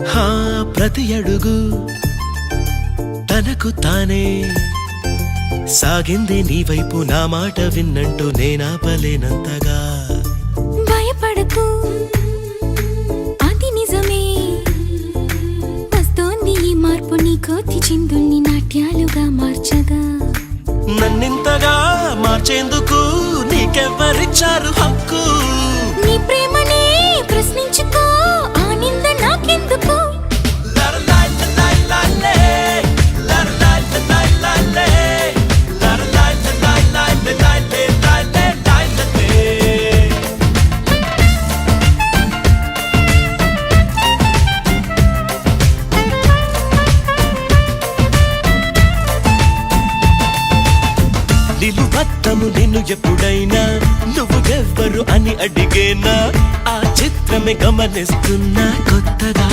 హా ప్రతి అడుగు తనకు తానే సాగింది నీ వైపు నా మాట విన్నంటూ నేనాపలేనంతగా భయపడకు అది నిజమే వస్తోంది ఈ మార్పు నీ కోతి చిందుల్ని నాట్యాలుగా మార్చగా నన్నింతగా మార్చేందుకు నీకెవ్వరిచ్చారు హక్కు నీ ప్రేమనే ప్రశ్నించుకో ఆ నింద నాకెందుకు నిలువత్తము నిన్ను ఎప్పుడైనా నువ్వెవ్వరు అని అడిగేనా ఆ చిత్రమే గమనిస్తున్నా కొత్తగా